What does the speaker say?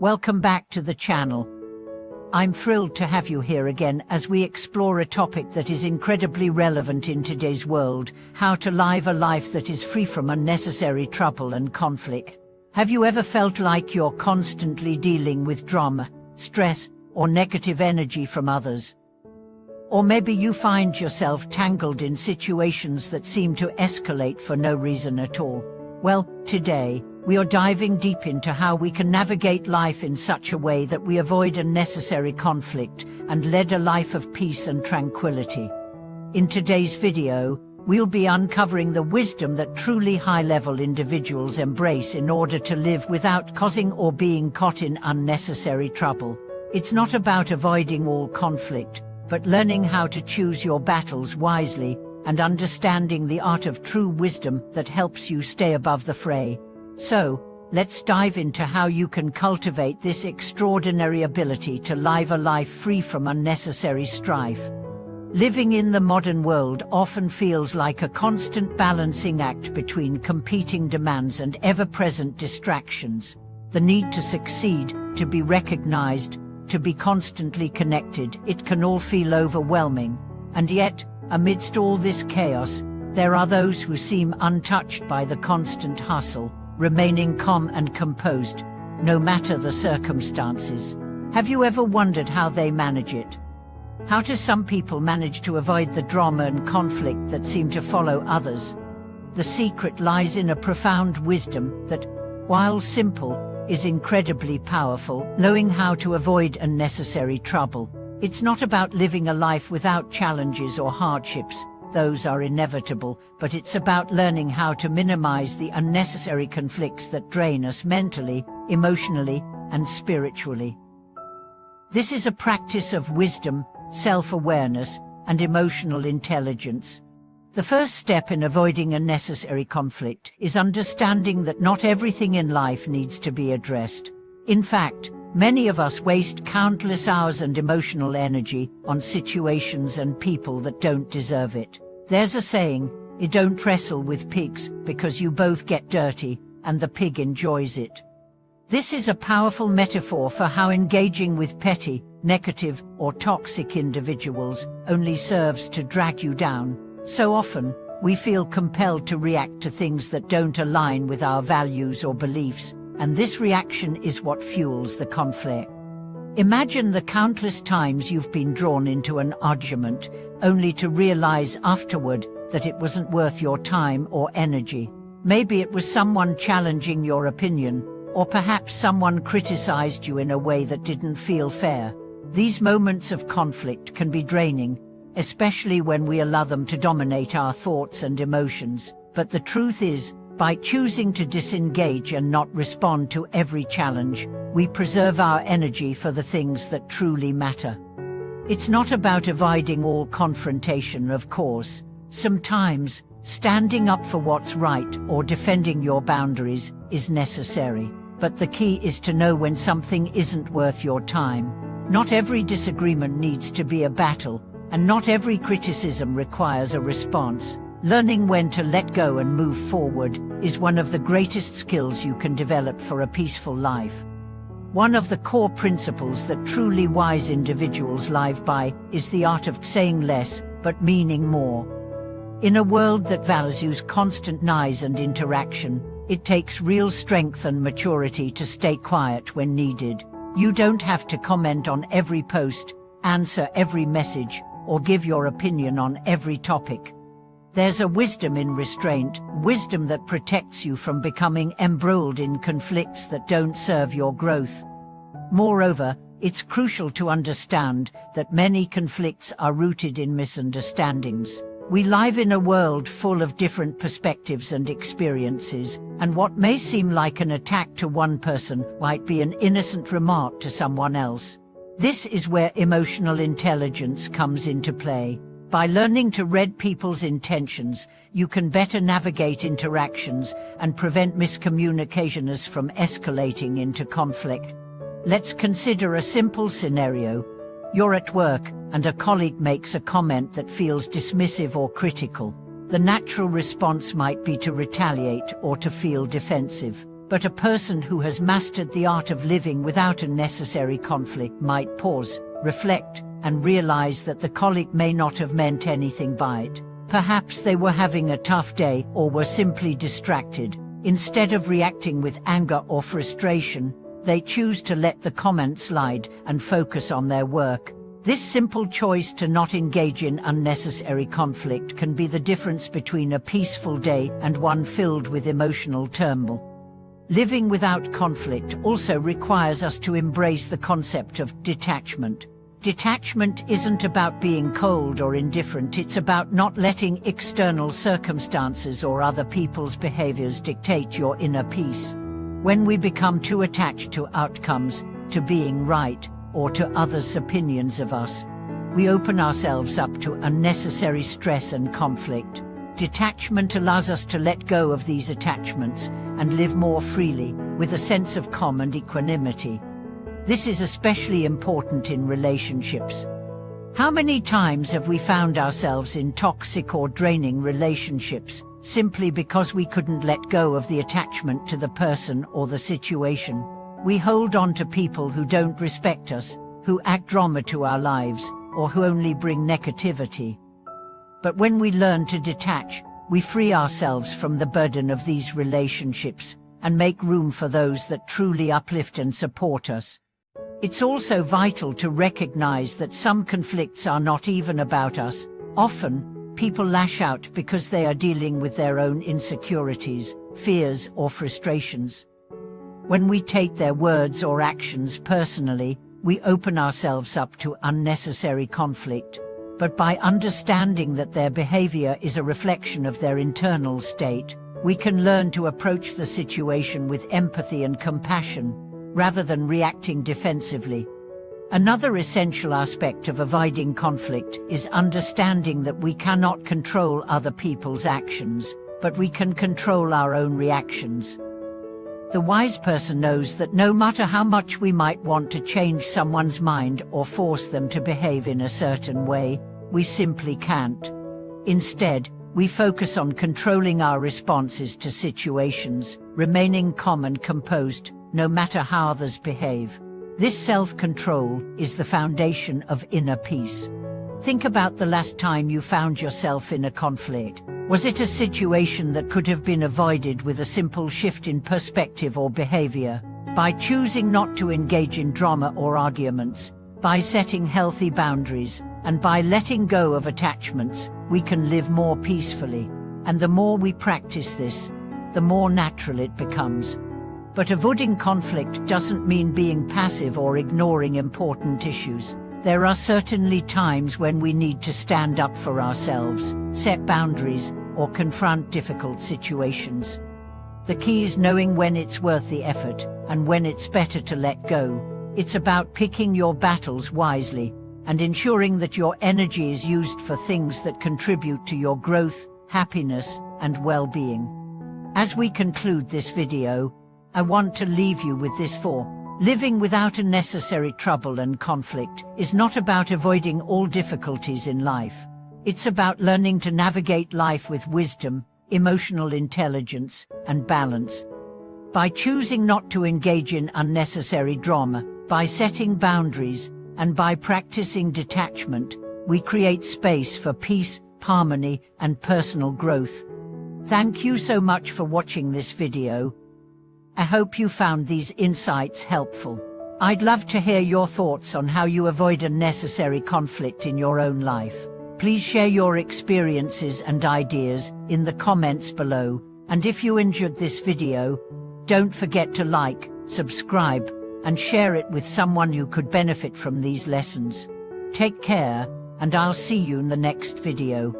Welcome back to the channel. I'm thrilled to have you here again as we explore a topic that is incredibly relevant in today's world: how to live a life that is free from unnecessary trouble and conflict. Have you ever felt like you're constantly dealing with drama, stress, or negative energy from others? Or maybe you find yourself tangled in situations that seem to escalate for no reason at all. Well, today, we are diving deep into how we can navigate life in such a way that we avoid unnecessary conflict and lead a life of peace and tranquility. In today's video, we'll be uncovering the wisdom that truly high-level individuals embrace in order to live without causing or being caught in unnecessary trouble. It's not about avoiding all conflict, but learning how to choose your battles wisely and understanding the art of true wisdom that helps you stay above the fray. So, let's dive into how you can cultivate this extraordinary ability to live a life free from unnecessary strife. Living in the modern world often feels like a constant balancing act between competing demands and ever-present distractions. The need to succeed, to be recognized, to be constantly connected, it can all feel overwhelming. And yet, amidst all this chaos, there are those who seem untouched by the constant hustle, remaining calm and composed, no matter the circumstances. Have you ever wondered how they manage it? How do some people manage to avoid the drama and conflict that seem to follow others? The secret lies in a profound wisdom that, while simple, is incredibly powerful. Knowing how to avoid unnecessary trouble. It's not about living a life without challenges or hardships. Those are inevitable, but it's about learning how to minimize the unnecessary conflicts that drain us mentally, emotionally, and spiritually. This is a practice of wisdom, self-awareness, and emotional intelligence. The first step in avoiding unnecessary conflict is understanding that not everything in life needs to be addressed. In fact, many of us waste countless hours and emotional energy on situations and people that don't deserve it. There's a saying, you don't wrestle with pigs because you both get dirty, and the pig enjoys it. This is a powerful metaphor for how engaging with petty, negative, or toxic individuals only serves to drag you down. So often, we feel compelled to react to things that don't align with our values or beliefs, and this reaction is what fuels the conflict. Imagine the countless times you've been drawn into an argument, only to realize afterward that it wasn't worth your time or energy. Maybe it was someone challenging your opinion, or perhaps someone criticized you in a way that didn't feel fair. These moments of conflict can be draining, especially when we allow them to dominate our thoughts and emotions. But the truth is, by choosing to disengage and not respond to every challenge, we preserve our energy for the things that truly matter. It's not about avoiding all confrontation, of course. Sometimes, standing up for what's right or defending your boundaries is necessary. But the key is to know when something isn't worth your time. Not every disagreement needs to be a battle, and not every criticism requires a response. Learning when to let go and move forward is one of the greatest skills you can develop for a peaceful life. One of the core principles that truly wise individuals live by is the art of saying less, but meaning more. In a world that values constant noise and interaction, it takes real strength and maturity to stay quiet when needed. You don't have to comment on every post, answer every message, or give your opinion on every topic. There's a wisdom in restraint, wisdom that protects you from becoming embroiled in conflicts that don't serve your growth. Moreover, it's crucial to understand that many conflicts are rooted in misunderstandings. We live in a world full of different perspectives and experiences, and what may seem like an attack to one person might be an innocent remark to someone else. This is where emotional intelligence comes into play. By learning to read people's intentions, you can better navigate interactions and prevent miscommunications from escalating into conflict. Let's consider a simple scenario. You're at work, and a colleague makes a comment that feels dismissive or critical. The natural response might be to retaliate or to feel defensive. But a person who has mastered the art of living without unnecessary conflict might pause, reflect, and realize that the colleague may not have meant anything by it. Perhaps they were having a tough day or were simply distracted. Instead of reacting with anger or frustration, they choose to let the comment slide and focus on their work. This simple choice to not engage in unnecessary conflict can be the difference between a peaceful day and one filled with emotional turmoil. Living without conflict also requires us to embrace the concept of detachment. Detachment isn't about being cold or indifferent, it's about not letting external circumstances or other people's behaviors dictate your inner peace. When we become too attached to outcomes, to being right, or to others' opinions of us, we open ourselves up to unnecessary stress and conflict. Detachment allows us to let go of these attachments and live more freely, with a sense of calm and equanimity. This is especially important in relationships. How many times have we found ourselves in toxic or draining relationships, simply because we couldn't let go of the attachment to the person or the situation? We hold on to people who don't respect us, who add drama to our lives, or who only bring negativity. But when we learn to detach, we free ourselves from the burden of these relationships and make room for those that truly uplift and support us. It's also vital to recognize that some conflicts are not even about us. Often, people lash out because they are dealing with their own insecurities, fears, or frustrations. When we take their words or actions personally, we open ourselves up to unnecessary conflict. But by understanding that their behavior is a reflection of their internal state, we can learn to approach the situation with empathy and compassion, rather than reacting defensively. Another essential aspect of avoiding conflict is understanding that we cannot control other people's actions, but we can control our own reactions. The wise person knows that no matter how much we might want to change someone's mind or force them to behave in a certain way, we simply can't. Instead, we focus on controlling our responses to situations, remaining calm and composed, no matter how others behave. This self-control is the foundation of inner peace. Think about the last time you found yourself in a conflict. Was it a situation that could have been avoided with a simple shift in perspective or behavior? By choosing not to engage in drama or arguments, by setting healthy boundaries, and by letting go of attachments, we can live more peacefully. And the more we practice this, the more natural it becomes. But avoiding conflict doesn't mean being passive or ignoring important issues. There are certainly times when we need to stand up for ourselves, set boundaries, or confront difficult situations. The key is knowing when it's worth the effort, and when it's better to let go. It's about picking your battles wisely, and ensuring that your energy is used for things that contribute to your growth, happiness, and well-being. As we conclude this video, I want to leave you with this thought. Living without unnecessary trouble and conflict is not about avoiding all difficulties in life. It's about learning to navigate life with wisdom, emotional intelligence, and balance. By choosing not to engage in unnecessary drama, by setting boundaries, and by practicing detachment, we create space for peace, harmony, and personal growth. Thank you so much for watching this video. I hope you found these insights helpful. I'd love to hear your thoughts on how you avoid unnecessary conflict in your own life. Please share your experiences and ideas in the comments below. And if you enjoyed this video, don't forget to like, subscribe, and share it with someone who could benefit from these lessons. Take care, and I'll see you in the next video.